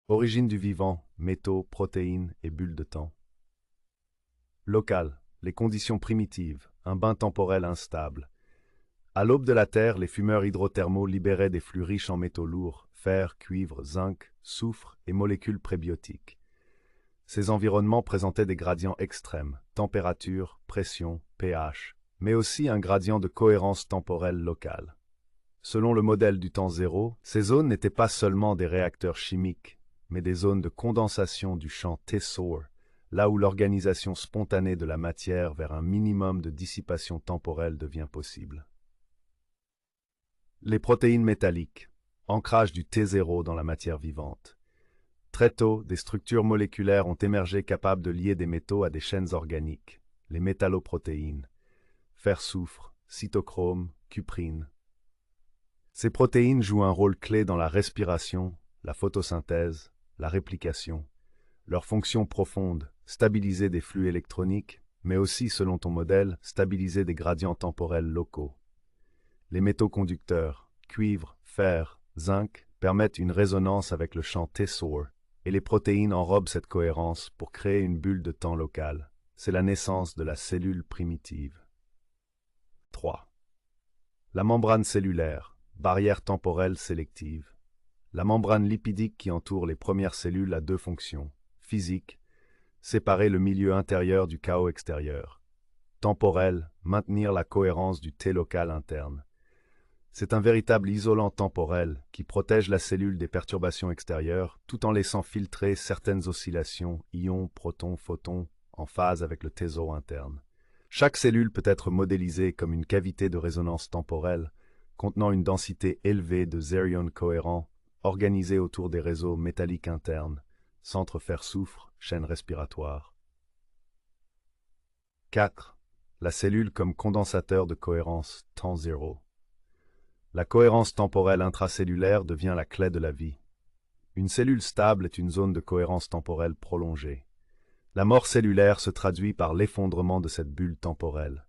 Origine du vivant, métaux, protéines et bulles de temps. Local, les conditions primitives, un bain temporel instable. À l'aube de la Terre, les fumeurs hydrothermaux libéraient des flux riches en métaux lourds, fer, cuivre, zinc, soufre et molécules prébiotiques. Ces environnements présentaient des gradients extrêmes, température, pression, pH, mais aussi un gradient de cohérence temporelle locale. Selon le modèle du temps zéro, ces zones n'étaient pas seulement des réacteurs chimiques, mais des zones de condensation du champ Tessor, là où l'organisation spontanée de la matière vers un minimum de dissipation temporelle devient possible. Les protéines métalliques, ancrage du T0 dans la matière vivante. Très tôt, des structures moléculaires ont émergé capables de lier des métaux à des chaînes organiques, les métalloprotéines, fer-soufre, cytochrome, cuprine. Ces protéines jouent un rôle clé dans la respiration, la photosynthèse, la réplication. Leur fonction profonde, stabiliser des flux électroniques, mais aussi, selon ton modèle, stabiliser des gradients temporels locaux. Les métaux conducteurs, cuivre, fer, zinc, permettent une résonance avec le champ Tessor, et les protéines enrobent cette cohérence pour créer une bulle de temps locale. C'est la naissance de la cellule primitive. 3. La membrane cellulaire, barrière temporelle sélective. La membrane lipidique qui entoure les premières cellules a deux fonctions. Physique, séparer le milieu intérieur du chaos extérieur. Temporelle, maintenir la cohérence du T local interne. C'est un véritable isolant temporel qui protège la cellule des perturbations extérieures tout en laissant filtrer certaines oscillations, ions, protons, photons, en phase avec le T-zo interne. Chaque cellule peut être modélisée comme une cavité de résonance temporelle contenant une densité élevée de zérions cohérents organisés autour des réseaux métalliques internes, centre fer-soufre, chaîne respiratoire. 4. La cellule comme condensateur de cohérence temps zéro. La cohérence temporelle intracellulaire devient la clé de la vie. Une cellule stable est une zone de cohérence temporelle prolongée. La mort cellulaire se traduit par l'effondrement de cette bulle temporelle.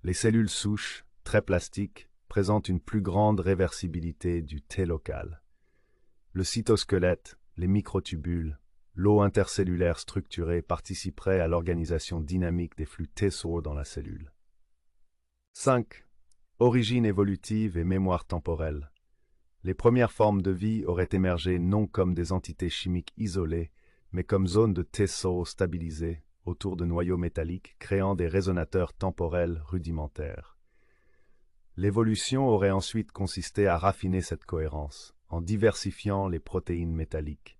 Les cellules souches, très plastiques, présentent une plus grande réversibilité du T local. Le cytosquelette, les microtubules, l'eau intercellulaire structurée participeraient à l'organisation dynamique des flux T-so dans la cellule. 5. Origine évolutive et mémoire temporelle. Les premières formes de vie auraient émergé non comme des entités chimiques isolées, mais comme zones de T-so stabilisées autour de noyaux métalliques, créant des résonateurs temporels rudimentaires. L'évolution aurait ensuite consisté à raffiner cette cohérence, en diversifiant les protéines métalliques.